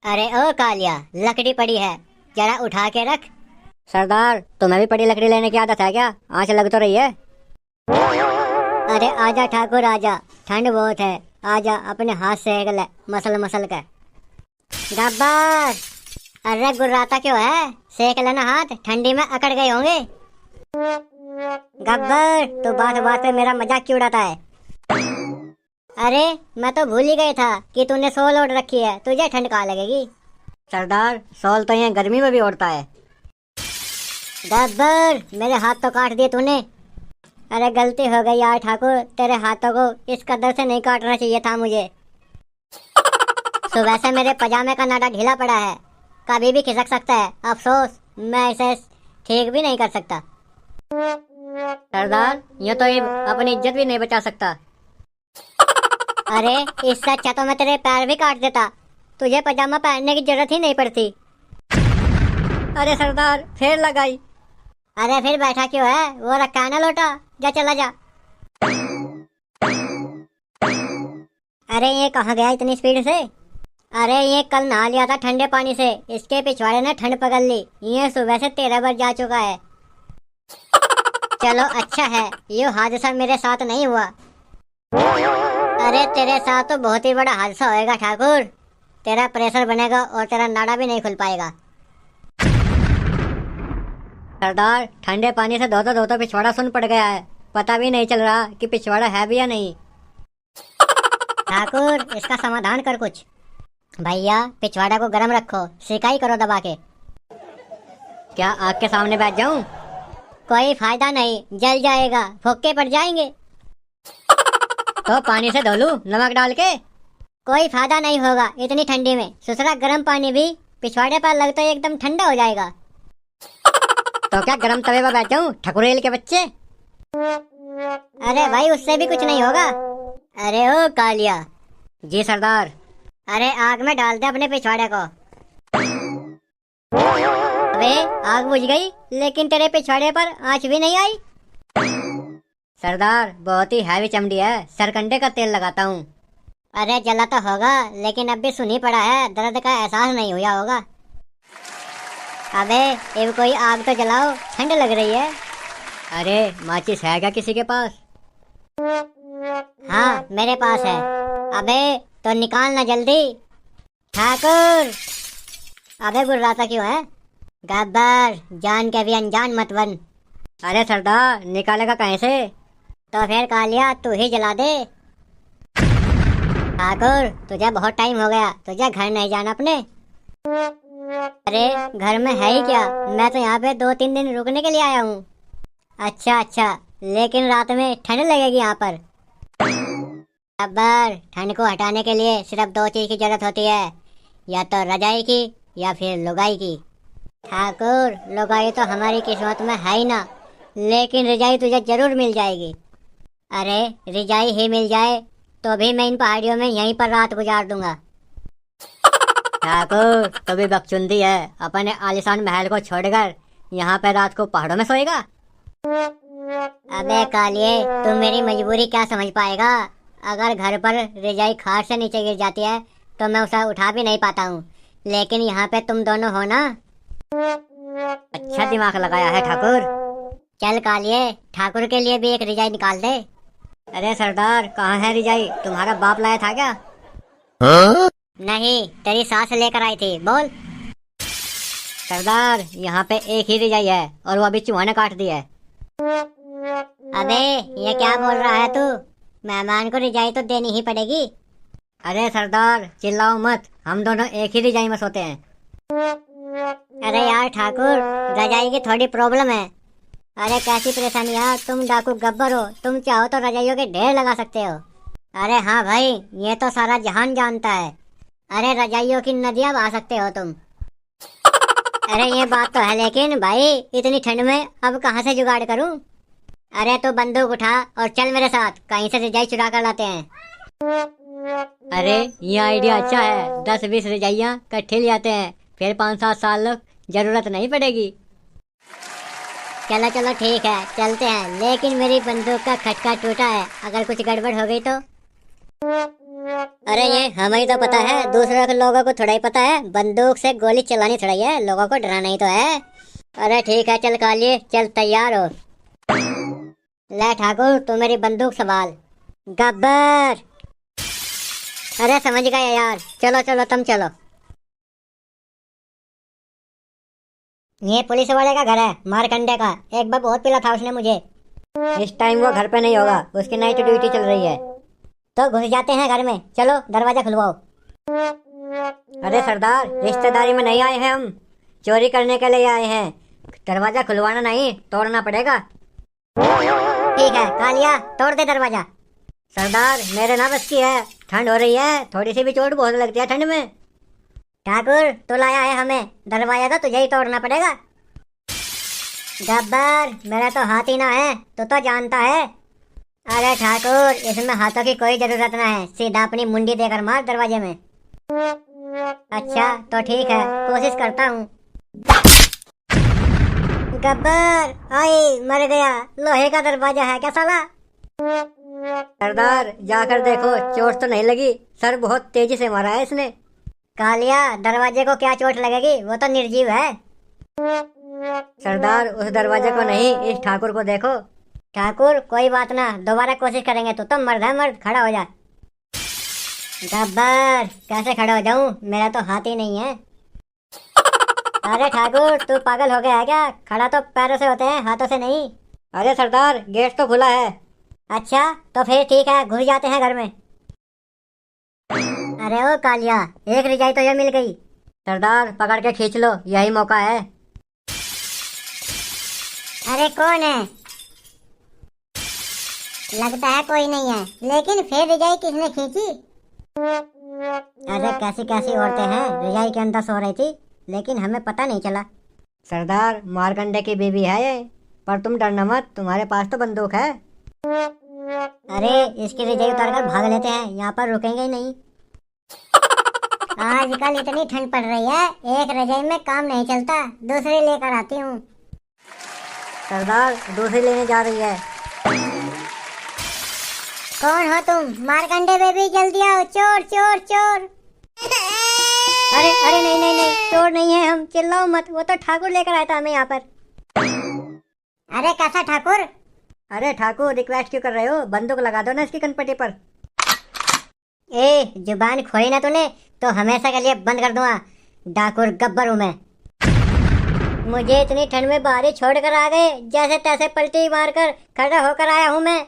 अरे ओ कालिया, लकड़ी पड़ी है, जरा उठा के रख। सरदार, तुम्हें भी बड़ी लकड़ी लेने की आदत है क्या? आंच लग तो रही है। अरे आजा ठाकुर आजा, ठंड बहुत है। आजा अपने हाथ सेक ले मसल मसल के। गब्बर, अरे गुर्राता क्यों है? सेक लेना हाथ, ठंडी में अकड़ गए होंगे। गब्बर, तो बात बात पे मेरा मजाक क्यों उड़ाता है? अरे मैं तो भूल ही गया था कि तूने सोल ओढ़ रखी है, तुझे ठंड कहाँ लगेगी। सरदार, सॉल तो यहाँ गर्मी में भी ओढ़ता है। गब्बर, मेरे हाथ तो काट दिए तूने। अरे गलती हो गई यार ठाकुर, तेरे हाथों को इस कदर से नहीं काटना चाहिए था मुझे। सुबह से मेरे पजामे का नाडा ढीला पड़ा है, कभी भी खिसक सकता है। अफसोस, मैं इसे ठीक भी नहीं कर सकता। सरदार, ये तो ये अपनी इज्जत भी नहीं बचा सकता। अरे इससे अच्छा तो मैं तेरे पैर भी काट देता, तुझे पजामा पहनने की जरूरत ही नहीं पड़ती। अरे सरदार, फिर लगाई। अरे फिर बैठा क्यों है? वो रखा है ना लोटा, जा चला जा। अरे ये कहाँ गया इतनी स्पीड से? अरे ये कल नहा लिया था ठंडे पानी से, इसके पिछवाड़े ने ठंड पकड़ ली। ये सुबह से 13 बार जा चुका है। चलो अच्छा है, ये हादसा मेरे साथ नहीं हुआ। अरे तेरे साथ तो बहुत ही बड़ा हादसा होएगा ठाकुर। तेरा प्रेशर बनेगा और तेरा नाड़ा भी नहीं खुल पाएगा। सरदार, ठंडे पानी से धोता धोता पिछवाड़ा सुन पड़ गया है। पता भी नहीं चल रहा कि पिछवाड़ा है भी या नहीं। ठाकुर, इसका समाधान कर कुछ। भैया, पिछवाड़ा को गर्म रखो, सिकाई करो दबा के। क्या आग के सामने बैठ जाऊं? कोई फायदा नहीं, जल जाएगा, फुक्के पड़ जाएंगे। तो पानी से धो लूं नमक डाल के? कोई फायदा नहीं होगा इतनी ठंडी में। सुसरा गर्म पानी भी पिछवाड़े पर लगता है एकदम ठंडा हो जाएगा। तो क्या गरम तवे पर बैठ जाऊं, ठकुरेल के बच्चे? अरे भाई, उससे भी कुछ नहीं होगा। अरे ओ कालिया। जी सरदार। अरे आग में डाल दे अपने पिछवाड़े को। अबे आग बुझ गई, लेकिन तेरे पिछवाड़े पर आंच भी नहीं आई। सरदार, बहुत ही हैवी चमड़ी है, सरकंडे का तेल लगाता हूँ। अरे जला तो होगा, लेकिन अब भी सुनी पड़ा है, दर्द का एहसास नहीं हुआ होगा। अबे अब कोई आग तो जलाओ, ठंड लग रही है। अरे माचिस है क्या किसी के पास? हाँ मेरे पास है। अबे तो निकाल ना जल्दी। ठाकुर, अबे गुर्राता क्यों है? गब्बर, जान के भी अनजान मत बन। अरे सरदार, निकालेगा कहीं से? तो फिर कालिया तू ही जला दे। ठाकुर, तुझे बहुत टाइम हो गया, तुझे घर नहीं जाना अपने? अरे घर में है ही क्या, मैं तो यहाँ पे 2-3 दिन रुकने के लिए आया हूँ। अच्छा अच्छा, लेकिन रात में ठंड लगेगी यहाँ पर। गब्बर, ठंड को हटाने के लिए सिर्फ 2 चीज की जरूरत होती है, या तो रजाई की या फिर लुगाई की। ठाकुर, लुगाई तो हमारी किस्मत में है ही ना, लेकिन रजाई तुझे जरूर मिल जाएगी। अरे रजाई ही मिल जाए तो भी मैं इन पहाड़ियों में यहीं पर रात गुजार दूंगा। ठाकुर, तो भी बकचुंदी है, अपने आलीशान महल को छोड़कर यहाँ पे रात को पहाड़ों में सोएगा? अबे कालिए, तुम मेरी मजबूरी क्या समझ पाएगा? अगर घर पर रजाई खाट से नीचे गिर जाती है तो मैं उसे उठा भी नहीं पाता हूँ, लेकिन यहाँ पे तुम दोनों हो ना। अच्छा दिमाग लगाया है ठाकुर। चल कालिए, ठाकुर के लिए भी एक रजाई निकाल दे। अरे सरदार, कहाँ है रिजाई? तुम्हारा बाप लाया था क्या? नहीं, तेरी सास लेकर आई थी, बोल। सरदार, यहाँ पे एक ही रिजाई है और वो अभी चूहा ने काट दी है। अबे ये क्या बोल रहा है तू? मेहमान को रजाई तो देनी ही पड़ेगी। अरे सरदार, चिल्लाओ मत, हम दोनों एक ही रिजाई में सोते हैं। अरे यार ठाकुर, रजाई की थोड़ी प्रॉब्लम है। अरे कैसी परेशानी यार, तुम डाकू गब्बर हो, तुम चाहो तो रजाइयों के ढेर लगा सकते हो। अरे हाँ भाई, ये तो सारा जहान जानता है। अरे रजाइयों की नदियाँ बहा सकते हो तुम। अरे ये बात तो है, लेकिन भाई इतनी ठंड में अब कहाँ से जुगाड़ करूं? अरे तो बंदूक उठा और चल मेरे साथ, कहीं से रजाई चुरा कर लाते हैं। अरे ये आइडिया अच्छा है, 10-20 रजाइयाँ इकट्ठे ले आते हैं, फिर 5-7 साल जरूरत नहीं पड़ेगी। चलो चलो ठीक है, चलते हैं, लेकिन मेरी बंदूक का खटका टूटा है, अगर कुछ गड़बड़ हो गई तो। अरे ये हमें ही तो पता है, दूसरे के लोगों को थोड़ा ही पता है। बंदूक से गोली चलानी थोड़ा ही है, लोगों को डराना ही तो है। अरे ठीक है, चल कालिए, चल तैयार हो। ले ठाकुर, तू मेरी बंदूक संभाल। गब्बर। अरे समझ गया यार, चलो चलो तुम चलो। ये पुलिस वाले का घर है, मारकंडे का। एक बार बहुत पिला था उसने मुझे। इस टाइम वो घर पे नहीं होगा, उसकी नाइट ड्यूटी चल रही है। तो घुस जाते हैं घर में, चलो दरवाजा खुलवाओ। अरे सरदार, रिश्तेदारी में नहीं आए हैं हम, चोरी करने के लिए आए हैं। दरवाजा खुलवाना नहीं, तोड़ना पड़ेगा। ठीक है कालिया, तोड़ दे दरवाजा। सरदार मेरे ना बस की है, ठंड हो रही है, थोड़ी सी भी चोट बहुत लगती है ठंड में। ठाकुर तो लाया है हमें, दरवाजा तो तुझे ही तोड़ना पड़ेगा। गब्बर, मेरा तो हाथ ही ना है, तो जानता है। अरे ठाकुर, इसमें हाथों की कोई जरूरत ना है, सीधा अपनी मुंडी देकर मार दरवाजे में। अच्छा तो ठीक है, कोशिश करता हूँ। गब्बर, आई मर गया, लोहे का दरवाजा है क्या साला? सरदार जाकर देखो, चोट तो नहीं लगी, सर बहुत तेजी से मारा है इसने। कालिया, दरवाजे को क्या चोट लगेगी, वो तो निर्जीव है। सरदार उस दरवाजे को नहीं, इस ठाकुर को देखो। ठाकुर कोई बात ना, दोबारा कोशिश करेंगे। तो तुम मर्द है, मर्द, खड़ा हो जा। गब्बर कैसे खड़ा हो जाऊं, मेरा तो हाथ ही नहीं है। अरे ठाकुर, तू पागल हो गया है क्या? खड़ा तो पैरों से होते हैं, हाथों से नहीं। अरे सरदार, गेट तो खुला है। अच्छा तो फिर ठीक है, घुस जाते हैं घर में। अरे ओ कालिया, एक रजाई तो ये मिल गई। सरदार पकड़ के खींच लो, यही मौका है। अरे कौन है? लगता है कोई नहीं है, लेकिन फिर रजाई किसने खींची? अरे कैसी कैसी औरतें हैं, रजाई के अंदर सो रही थी, लेकिन हमें पता नहीं चला। सरदार मारकंडे की बीवी है ये, पर तुम डरना मत, तुम्हारे पास तो बंदूक है। अरे इसकी रजाई उतार कर भाग लेते हैं, यहाँ पर रुकेंगे ही नहीं। आजकल इतनी ठंड पड़ रही है, एक रजाई में काम नहीं चलता, दूसरी लेकर आती हूँ। सरदार दूसरी लेने जा रही है। कौन हो तुम? मारकंडे बेबी जल्दी आओ, चोर चोर चोर। अरे अरे नहीं नहीं नहीं, चोर नहीं है हम, चिल्लाओ मत, वो तो ठाकुर लेकर आया था हमें यहाँ पर। अरे कैसा ठाकुर? अरे ठाकुर रिक्वेस्ट क्यों कर रहे हो, बंदूक लगा दो ना इसकी कनपटी पर। ए जुबान खोई ना तूने तो हमेशा के लिए बंद कर दूंगा। डाकुर गब्बर हूँ मैं। मुझे इतनी ठंड में बाहर छोड़ कर आ गए, जैसे तैसे पलटी मारकर खड़ा होकर आया हूँ मैं।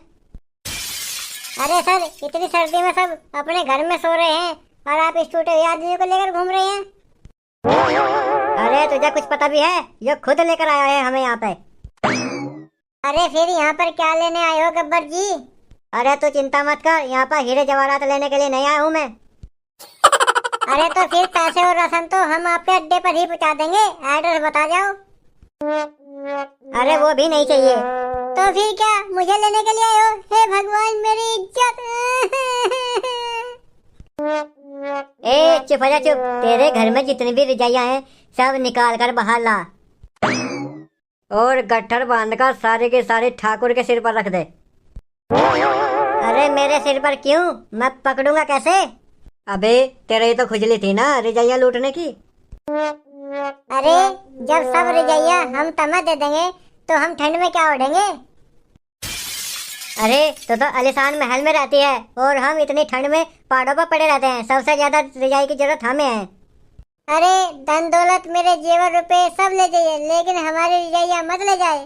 अरे सर, इतनी सर्दी में सब अपने घर में सो रहे हैं और आप इस टूटे हुए आदमी को लेकर घूम रहे हैं। अरे तुझे कुछ पता भी है, ये खुद लेकर आया है हमें यहाँ पे। अरे फिर यहाँ पर क्या लेने आए हो गब्बर जी? अरे तू चिंता मत कर, यहाँ पर हीरे जवाहरात लेने के लिए नहीं आया हूँ मैं। अरे तो फिर पैसे और राशन तो हम आपके अड्डे पर ही पहुँचा देंगे, एड्रेस बता जाओ। अरे वो भी नहीं चाहिए। तो फिर क्या मुझे लेने के लिए आए हो? हे भगवान मेरी इज्जत। ए चुप हो जा, चुप। तेरे घर में जितनी भी रजाइयाँ हैं सब निकाल कर बाहर ला और गट्ठर बांध कर सारे के सारे ठाकुर के सिर पर रख दे। अरे मेरे सिर पर क्यों, मैं पकड़ूंगा कैसे? अबे तेरे ही तो खुजली थी ना रजाइयाँ लूटने की। अरे जब सब रजाइयाँ हम तमय दे देंगे तो हम ठंड में क्या ओढ़ेंगे? अरे तो आलीशान महल में रहती है और हम इतनी ठंड में पहाड़ों पर पड़े रहते हैं, सबसे ज्यादा रजाई की जरूरत हमें है। अरे धन दौलत मेरे जेवर रुपए सब ले जाइए, लेकिन हमारी रजाइयाँ मत ले जाए।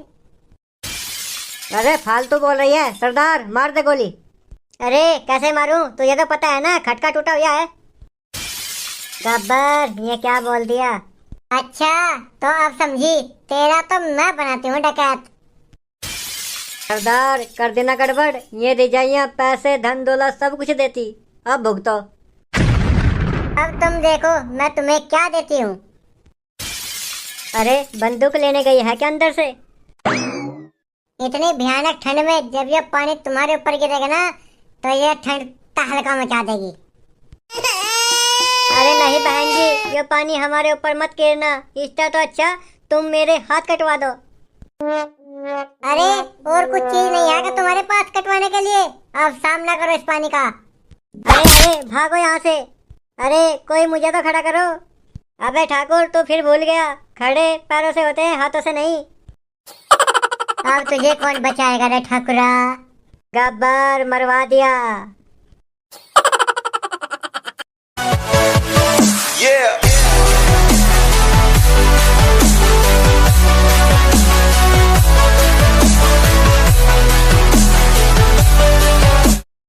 अरे फालतू बोल रही है, सरदार मार दे गोली। अरे कैसे मारूं, तुझे तो पता है ना खटका टूटा हुआ है। गब्बर ये क्या बोल दिया? अच्छा तो अब समझी, तेरा तो मैं बनाती हूँ डकैत। सरदार कर देना गड़बड़, ये रजाइयाँ पैसे धन दौलत सब कुछ देती, अब भुगतो। अब तुम देखो मैं तुम्हें क्या देती हूँ। अरे बंदूक लेने गई है क्या अंदर से? इतनी भयानक ठंड में जब ये पानी तुम्हारे ऊपर गिरेगा ना तो ये ठंड तहलका मचा देगी। अरे नहीं बहन जी, ये पानी हमारे ऊपर मत गिरना, इससे तो अच्छा तुम मेरे हाथ कटवा दो। अरे और कुछ चीज नहीं है क्या तुम्हारे पास कटवाने के लिए? अब सामना करो इस पानी का। अरे भागो यहाँ से। अरे कोई मुझे तो खड़ा करो। अबे ठाकुर तू फिर भूल गया, खड़े पैरों से होते हैं हाथों से नहीं। अब तुझे कौन बचाएगा रे ठाकुरा। गब्बर मरवा दिया।